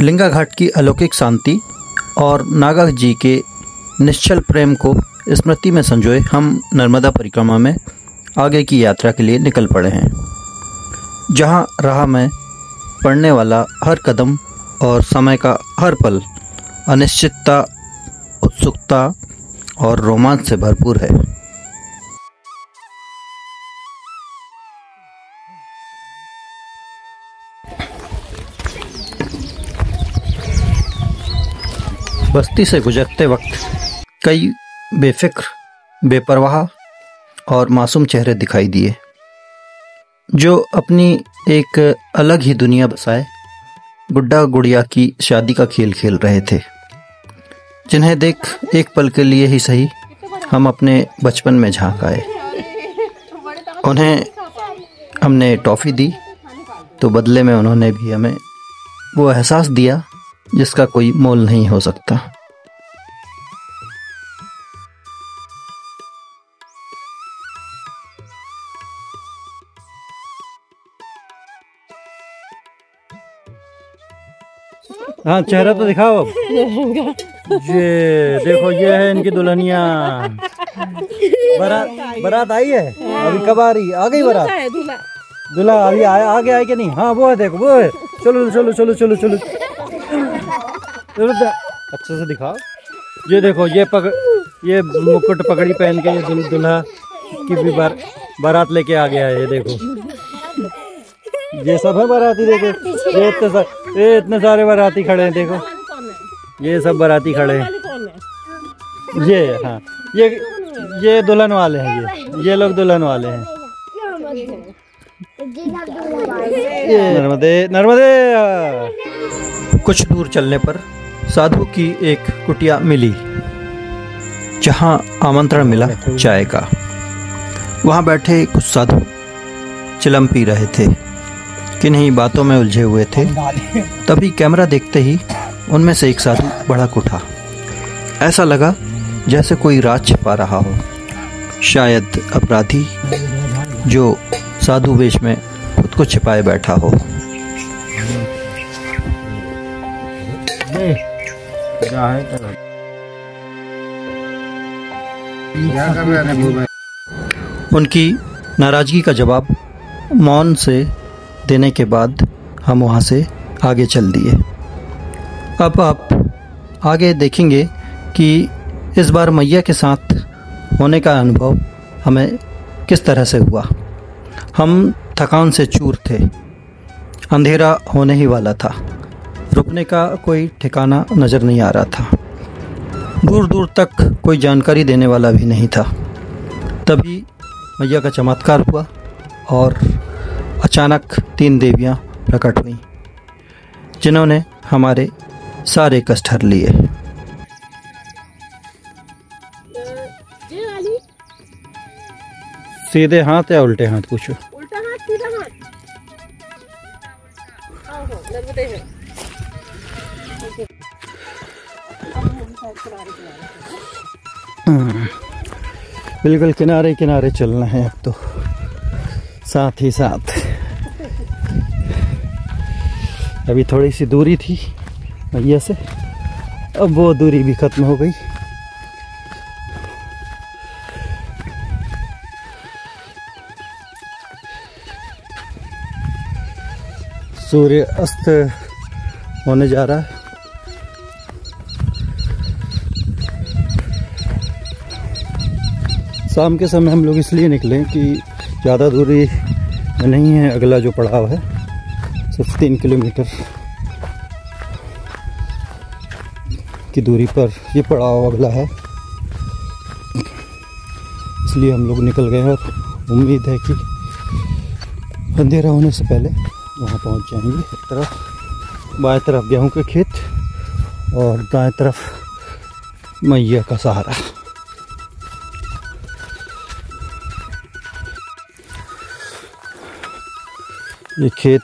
लिंगा घाट की अलौकिक शांति और नागा जी के निश्चल प्रेम को स्मृति में संजोए हम नर्मदा परिक्रमा में आगे की यात्रा के लिए निकल पड़े हैं, जहां राह में पड़ने वाला हर कदम और समय का हर पल अनिश्चितता, उत्सुकता और रोमांच से भरपूर है। बस्ती से गुजरते वक्त कई बेफिक्र, बेपरवाह और मासूम चेहरे दिखाई दिए, जो अपनी एक अलग ही दुनिया बसाए गुड्डा गुड़िया की शादी का खेल खेल रहे थे, जिन्हें देख एक पल के लिए ही सही हम अपने बचपन में झांक आए। उन्हें हमने टॉफ़ी दी तो बदले में उन्होंने भी हमें वो एहसास दिया जिसका कोई मोल नहीं हो सकता। हाँ, चेहरा तो दिखाओ अब। ये देखो, ये है इनकी दुल्हनिया। बारात आई है अभी? कब आ रही? आ गई बारात? दूल्हा अभी आया, आगे आए कि नहीं? हाँ, वो है, देखो वो है। चलो चलो चलो चलो चलो चलो, अच्छे से दिखाओ। ये देखो, ये मुकुट पगड़ी पहन के ये दूल्हा की भी बारात लेके आ गया है। ये देखो, ये सब है बाराती। देखो, ये इतने सारे बाराती खड़े हैं। देखो, ये सब बाराती खड़े हैं। ये हाँ, ये दुल्हन वाले हैं। ये लोग दुल्हन वाले हैं। नर्मदे नर्मदे। कुछ दूर चलने पर साधु की एक कुटिया मिली, जहां आमंत्रण मिला चाय का। वहां बैठे कुछ साधु चिलम पी रहे थे, किन्हीं बातों में उलझे हुए थे। तभी कैमरा देखते ही उनमें से एक साधु भड़क उठा। ऐसा लगा जैसे कोई राज छिपा रहा हो, शायद अपराधी जो साधु वेश में खुद को छिपाए बैठा हो। उनकी नाराजगी का जवाब मौन से देने के बाद हम वहाँ से आगे चल दिए। अब आप आगे देखेंगे कि इस बार मैया के साथ होने का अनुभव हमें किस तरह से हुआ। हम थकान से चूर थे, अंधेरा होने ही वाला था, रुकने का कोई ठिकाना नज़र नहीं आ रहा था, दूर दूर तक कोई जानकारी देने वाला भी नहीं था। तभी मैया का चमत्कार हुआ और अचानक 3 देवियाँ प्रकट हुईं, जिन्होंने हमारे सारे कष्ट हर लिए। सीधे हाथ या उल्टे हाथ? पूछो। उल्टा हाथ, सीधा हाथ। बिल्कुल किनारे किनारे चलना है अब तो, साथ ही साथ। अभी थोड़ी सी दूरी थी मैया से, अब वो दूरी भी खत्म हो गई। सूर्य अस्त होने जा रहा है। शाम के समय हम लोग इसलिए निकले कि ज़्यादा दूरी नहीं है, अगला जो पड़ाव है सिर्फ 3 किलोमीटर की दूरी पर ये पड़ाव अगला है, इसलिए हम लोग निकल गए और उम्मीद है कि अंधेरा होने से पहले वहाँ पहुँच जाएंगे। एक तरफ बाएं तरफ गेहूं के खेत और दाएं तरफ मैया का सहारा। ये खेत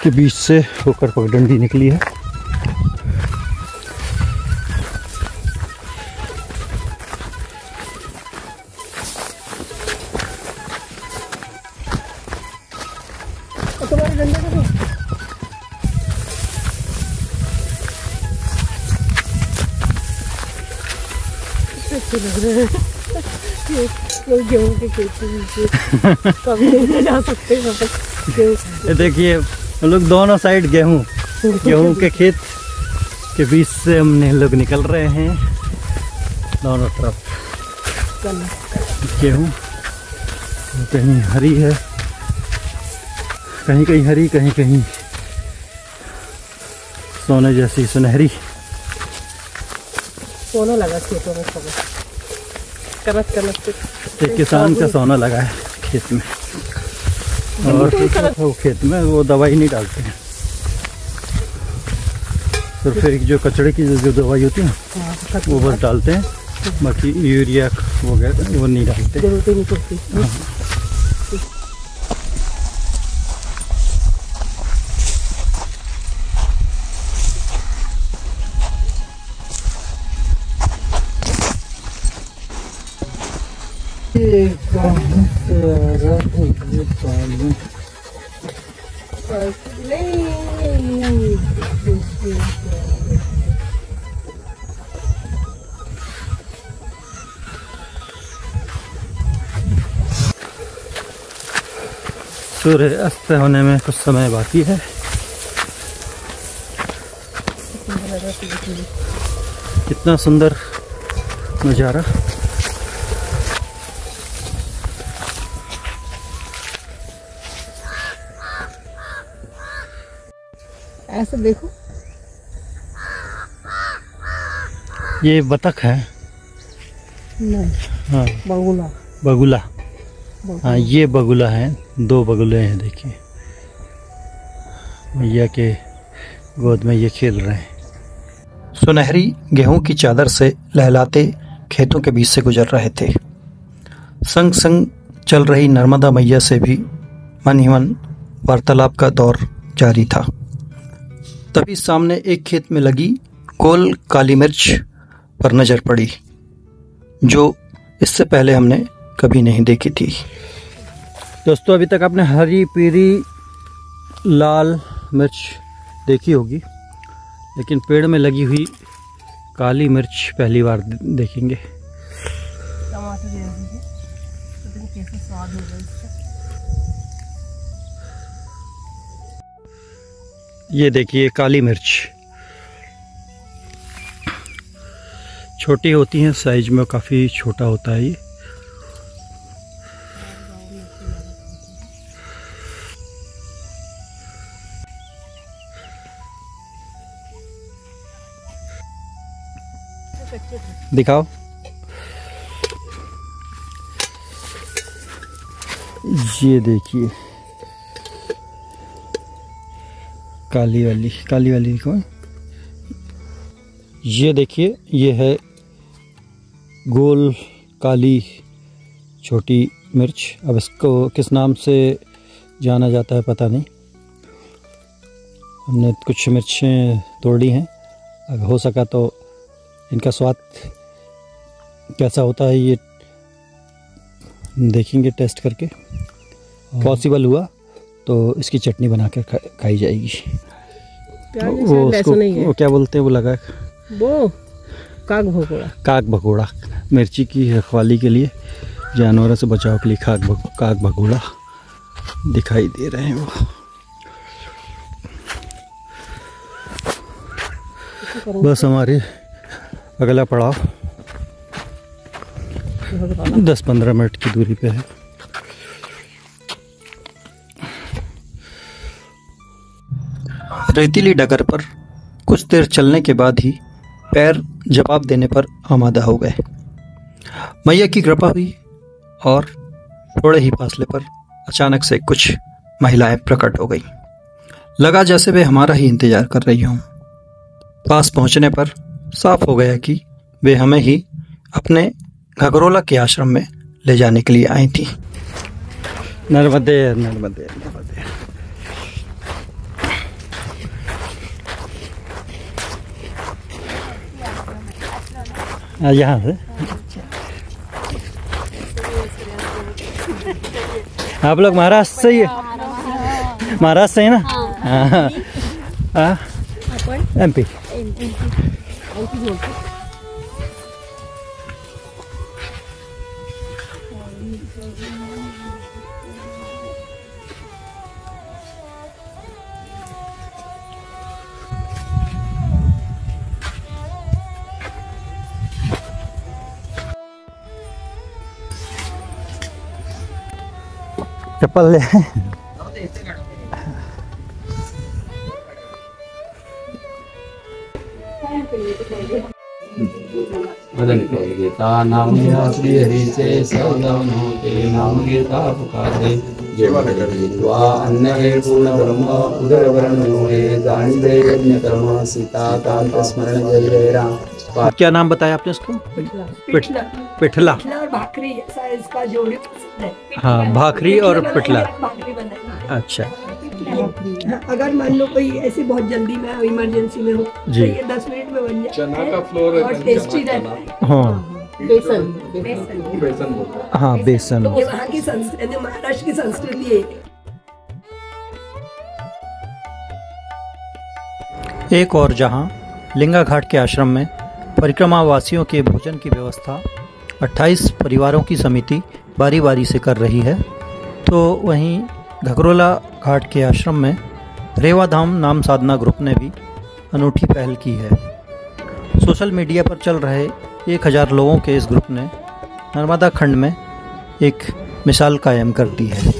के बीच से होकर पगडंडी निकली है। ऐसे लग रहे हैं कि गेहूं के खेत के नीचे कभी नहीं जा सकते वापस। ये देखिए हम लोग दोनों साइड गेहूं के खेत के बीच से हमने लोग निकल रहे हैं। दोनों तरफ गेहूं, कहीं हरी है, कहीं कहीं हरी, कहीं कहीं सोने जैसी सुनहरी। सोना लगा खेतों में, कनक एक किसान का सोना लगा है खेत में, और वो खेत में वो दवाई नहीं डालते हैं, सिर्फ एक जो कचड़े की जो दवाई होती है ना वो बस डालते हैं, बाकी यूरिया वगैरह वो नहीं डालते। जरूरत नहीं पड़ती। सूर्य अस्त होने में कुछ समय बाकी है। कितना सुंदर नज़ारा। ऐसे देखो, ये बतख है। नहीं, हाँ, बगुला। बगुला। हाँ, ये बगुला है, 2 बगुले हैं। देखिए मैया के गोद में ये खेल रहे हैं। सुनहरी गेहूं की चादर से लहलाते खेतों के बीच से गुजर रहे थे। संग संग चल रही नर्मदा मैया से भी मन ही मन वार्तालाप का दौर जारी था। तभी सामने एक खेत में लगी गोल काली मिर्च पर नजर पड़ी, जो इससे पहले हमने कभी नहीं देखी थी। दोस्तों, अभी तक आपने हरी, पीली, लाल मिर्च देखी होगी, लेकिन पेड़ में लगी हुई काली मिर्च पहली बार देखेंगे। टमाटर दे दीजिए, तो कैसा स्वाद होगा इसका। ये देखिए काली मिर्च छोटी होती हैं, साइज में काफ़ी छोटा होता है ये। दिखाओ। ये देखिए काली वाली दिखाओ। ये देखिए, ये है गोल काली छोटी मिर्च। अब इसको किस नाम से जाना जाता है पता नहीं। हमने कुछ मिर्चें तोड़ी हैं, अगर हो सका तो इनका स्वाद कैसा होता है ये देखेंगे टेस्ट करके। पॉसिबल हुआ तो इसकी चटनी बना कर खाई जाएगी। वो उसको वो क्या बोलते हैं, वो लगा वो काग भगोड़ा। मिर्ची की रखवाली के लिए, जानवरों से बचाव के लिए काग भगोड़ा दिखाई दे रहे हैं वो। बस हमारे अगला पड़ाव 10-15 मिनट की दूरी पे है। रेतीली डगर पर कुछ देर चलने के बाद ही पैर जवाब देने पर आमादा हो गए। मैया की कृपा हुई और थोड़े ही फासले पर अचानक से कुछ महिलाएं प्रकट हो गईं। लगा जैसे वे हमारा ही इंतजार कर रही हों। पास पहुंचने पर साफ हो गया कि वे हमें ही अपने घगरोला के आश्रम में ले जाने के लिए आई थी। नर्मदे नर्मदे नर्मदे। यहाँ से आप लोग महाराष्ट्र से ही है? महाराष्ट्र से है ना? हाँ, MP। चप्पल ले। भजन गीता नाम श्री हरि से सौदनो के नाम गीता पुकारे जीवा अन्न है पूर्ण ब्रह्म उदर वर्ण है दांडे यज्ञ कर्म सीता कांत स्मरण जय राम। क्या नाम बताया आपने इसको? पिठला। पिठला। और भाकरी, ऐसा इसका जोड़ी पसंद है। हाँ, भाकरी और पिठला। भाकरी बनाई। अच्छा, अगर मान लो कोई ऐसी बहुत जल्दी में इमरजेंसी में हो तो जी। ये 10 मिनट में बन जाता चना है का फ्लोर और टेस्टी रहता है। हाँ बेसन हाँ, बेसन। ये वहाँ की संस्कृति, महाराष्ट्र की संस्कृति है। एक और जहां लिंगा घाट के आश्रम में परिक्रमा वासियों के भोजन की व्यवस्था 28 परिवारों की समिति बारी बारी से कर रही है, तो वहीं घगरोला घाट के आश्रम में रेवाधाम नाम साधना ग्रुप ने भी अनूठी पहल की है। सोशल मीडिया पर चल रहे 1000 लोगों के इस ग्रुप ने नर्मदा खंड में एक मिसाल कायम कर दी है।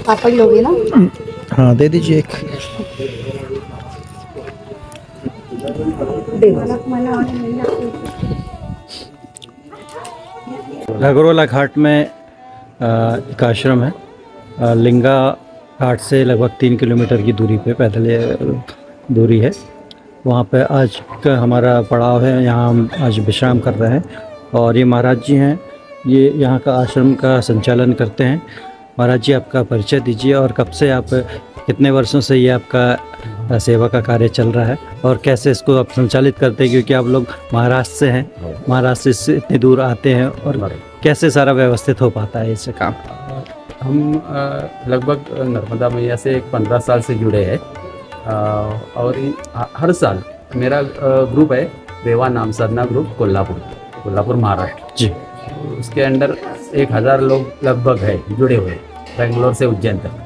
पापड़ लोगे ना? हाँ, दे दीजिए एक। घगरोला घाट में एक आश्रम है, लिंगा घाट से लगभग 3 किलोमीटर की दूरी पे पैदल दूरी है। वहाँ पे आज का हमारा पड़ाव है, यहाँ हम आज विश्राम कर रहे हैं। और ये महाराज जी हैं, ये यहाँ का आश्रम का संचालन करते हैं। महाराज जी, आपका परिचय दीजिए और कब से आप, कितने वर्षों से ये आपका सेवा का कार्य चल रहा है और कैसे इसको आप संचालित करते हैं, क्योंकि आप लोग महाराष्ट्र से हैं, महाराष्ट्र से इतनी दूर आते हैं, और कैसे सारा व्यवस्थित हो पाता है इससे काम? हम लगभग नर्मदा मैया से 15 साल से जुड़े हैं और हर साल मेरा ग्रुप है रेवा नाम साधना ग्रुप, कोल्हापुर महाराष्ट्र जी। उसके अंडर 1000 लोग लगभग है जुड़े हुए, बेंगलोर से उज्जैन तक।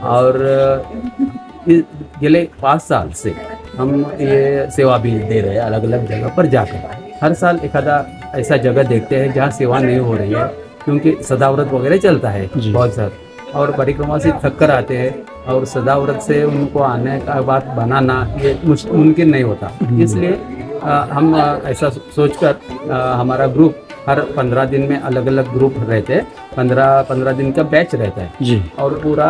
और अगले 5 साल से हम ये सेवा भी दे रहे हैं अलग अलग जगह पर जाकर। हर साल एक आधा ऐसा जगह देखते हैं जहाँ सेवा नहीं हो रही है, क्योंकि सदाव्रत वगैरह चलता है बहुत सारा, और परिक्रमा से थक कर आते हैं और सदाव्रत से उनको आने का बात बनाना ये मुमकिन नहीं होता। इसलिए हम ऐसा सोचकर हमारा ग्रुप हर 15 दिन में अलग अलग ग्रुप रहते हैं, 15 दिन का बैच रहता है जी। और पूरा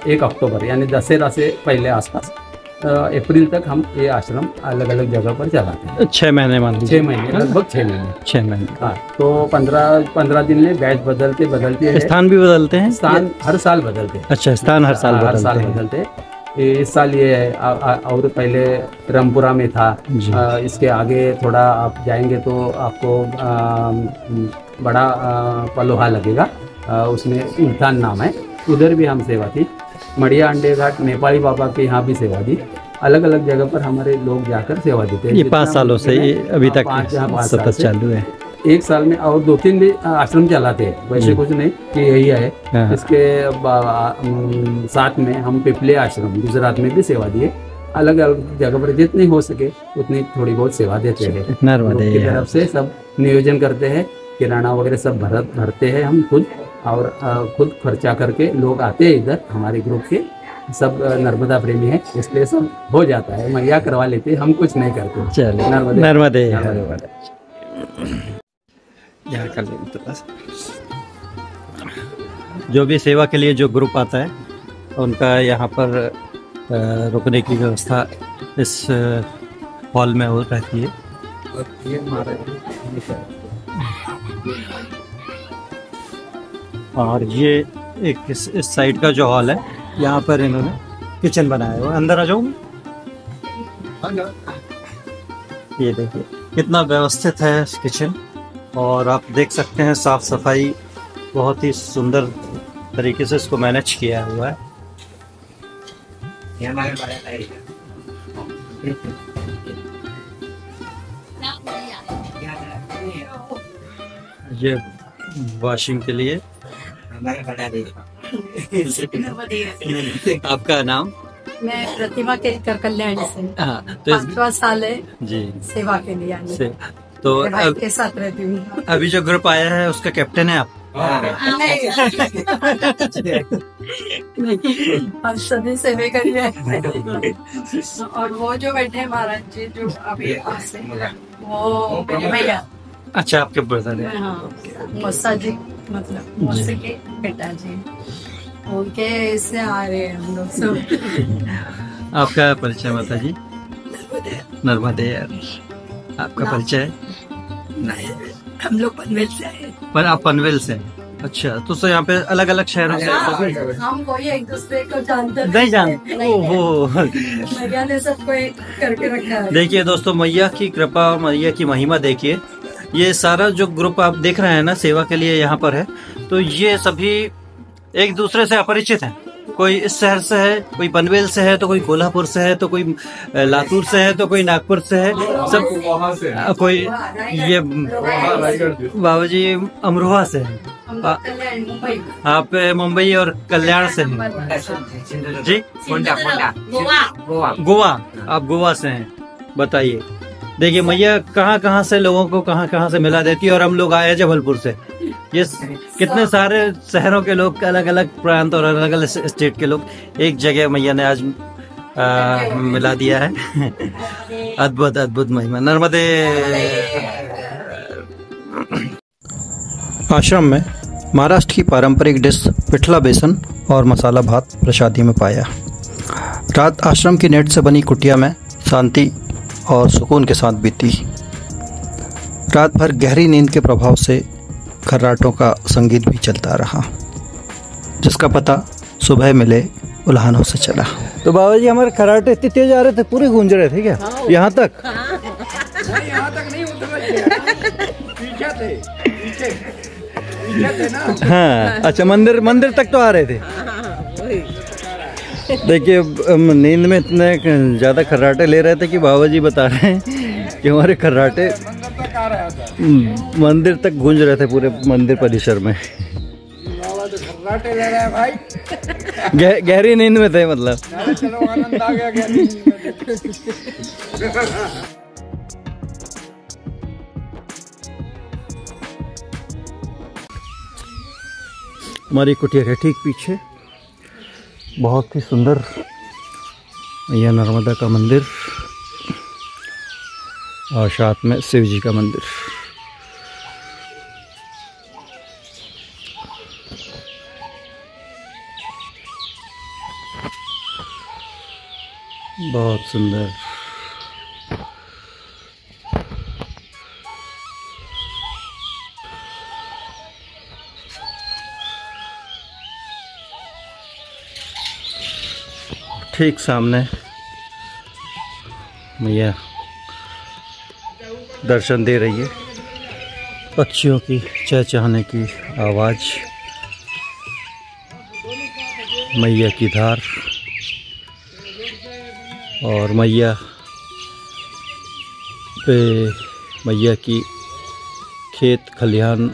1 अक्टूबर यानी दशहरा से पहले आसपास अप्रैल तक हम ये आश्रम अलग अलग जगह पर चलाते हैं। 6 महीने मान लीजिए। 6 महीने, लगभग 6 महीने। 6 महीने। हाँ, तो 15 दिन में बैच बदलते हैं। स्थान भी बदलते हैं? स्थान हर साल बदलते हैं। अच्छा, स्थान हर साल बदलते हैं। इस साल ये है और पहले रामपुरा में था। इसके आगे थोड़ा आप जाएंगे तो आपको बड़ा पलोहा लगेगा, उसमें उल्थान नाम है, उधर भी हम सेवा थी। मड़िया अंडे घाट नेपाली बाबा के यहाँ भी सेवा दी। अलग अलग जगह पर हमारे लोग जाकर सेवा देते हैं। ये 5 सालों से ये अभी तक 5 सतत चालू है। एक साल में और 2-3 भी आश्रम चलाते हैं, वैसे कुछ नहीं कि यही है। इसके साथ में हम पिपले आश्रम गुजरात में भी सेवा दिए। अलग अलग जगह पर जितनी हो सके उतनी थोड़ी बहुत सेवा देते हैं। नर्मदा की तरफ से सब नियोजन करते हैं, किराना वगैरह सब भरते हैं हम खुद, और खुद खर्चा करके लोग आते हैं इधर। हमारे ग्रुप के सब नर्मदा प्रेमी है, इसलिए सब हो जाता है, मैया करवा लेते हैं, हम कुछ नहीं करते। चलिए, नर्मदे यहाँ कर लेते बस। जो भी सेवा के लिए जो ग्रुप आता है उनका यहाँ पर रुकने की व्यवस्था इस हॉल में हो रहती है। और ये एक इस साइड का जो हॉल है, यहाँ पर इन्होंने किचन बनाया हुआ है। अंदर आ जाऊँ? ये देखिए कितना व्यवस्थित है किचन, और आप देख सकते हैं साफ सफाई बहुत ही सुंदर तरीके से इसको मैनेज किया हुआ है। ये वॉशिंग के लिए। आपका नाम? मैं प्रतिमा केतकर कल्याण से। हाँ, तो 5वां साल है जी सेवा के लिए आने। से तो भाई के साथ रहती हूँ। अभी जो ग्रुप आया है उसका कैप्टन है आप? हम सभी सेवे करिए। और वो जो बैठे हैं महाराज जी जो अभी से वो मेरे भैया। अच्छा, आपके ब्रदर है। हाँ, मौसा जी, मतलब मौसे के पिताजी, उनके से आ रहे हैं हम लोग सब। आपका परिचय माता जी? नर्मदे। आपका परिचय है? नहीं, हम लोग पनवेल से आए। पर आप पनवेल से हैं? अच्छा, तो यहाँ पे अलग अलग शहरों से हम वही एक दूसरे को जानते नहीं जानते। ओहो, मैया ने सबको एक करके रखा है। देखिए दोस्तों, मैया की कृपा और मैया की महिमा देखिए। ये सारा जो ग्रुप आप देख रहे हैं ना, सेवा के लिए यहाँ पर है, तो ये सभी एक दूसरे से अपरिचित हैं। कोई इस शहर से है, कोई पनवेल से है, तो कोई कोल्हापुर से है, तो कोई लातूर से है, तो कोई नागपुर से है, सब वहाँ से कोई ये बाबा जी अमरोहा से है। आप मुंबई और कल्याण से हैं जी? गोवा। आप गोवा से हैं। बताइए, देखिए मैया कहाँ कहाँ से लोगों को कहाँ कहाँ से मिला देती है। और हम लोग आए जबलपुर से। ये कितने सारे शहरों के लोग, अलग अलग प्रांत और अलग अलग स्टेट के लोग एक जगह मैया ने आज मिला दिया है। अद्भुत अद्भुत महिमा। नर्मदे। आश्रम में महाराष्ट्र की पारंपरिक डिश पिठला बेसन और मसाला भात प्रसादी में पाया। रात आश्रम की नेट से बनी कुटिया में शांति और सुकून के साथ बीती। रात भर गहरी नींद के प्रभाव से खर्राटों का संगीत भी चलता रहा, जिसका पता सुबह मिले उल्हानों से चला। तो बाबा जी, हमारे खर्राटे इतने तेज आ रहे थे, पूरे गूंज रहे थे क्या? यहाँ तक? नहीं, यहाँ तक नहीं उतर पीछे थे ना। हाँ, अच्छा, मंदिर तक तो आ रहे थे। देखिए, नींद में इतने ज़्यादा खर्राटे ले रहे थे कि बाबा जी बता रहे हैं कि हमारे खर्राटे मंदिर तक गूंज रहे थे, पूरे मंदिर परिसर में। बाबा तो खर्राटे ले रहे हैं भाई। गहरी नींद में थे मतलब। चलो, आनंद आ गया गहरी नींद में। हमारी कुटिया के ठीक पीछे बहुत ही सुंदर मैया नर्मदा का मंदिर और साथ में शिव जी का मंदिर। बहुत सुंदर। ठीक सामने मैया दर्शन दे रही है। पक्षियों की चहचहाने की आवाज़, मैया की धार और मैया पे मैया की खेत खलिहान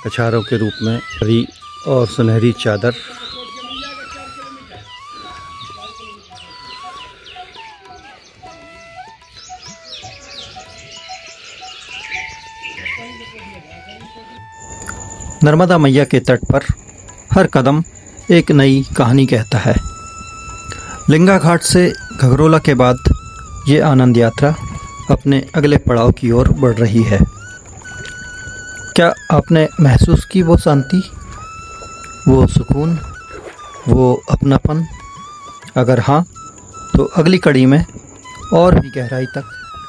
कछारों के रूप में हरी और सुनहरी चादर। नर्मदा मैया के तट पर हर कदम एक नई कहानी कहता है। लिंगा घाट से घगरोला के बाद ये आनंद यात्रा अपने अगले पड़ाव की ओर बढ़ रही है। क्या आपने महसूस की वो शांति, वो सुकून, वो अपनापन? अगर हाँ, तो अगली कड़ी में और भी गहराई तक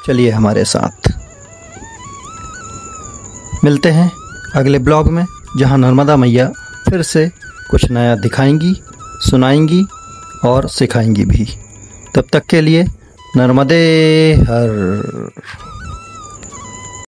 चलिए हमारे साथ। मिलते हैं अगले ब्लॉग में, जहां नर्मदा मैया फिर से कुछ नया दिखाएंगी, सुनाएंगी और सिखाएंगी भी। तब तक के लिए नर्मदे हर।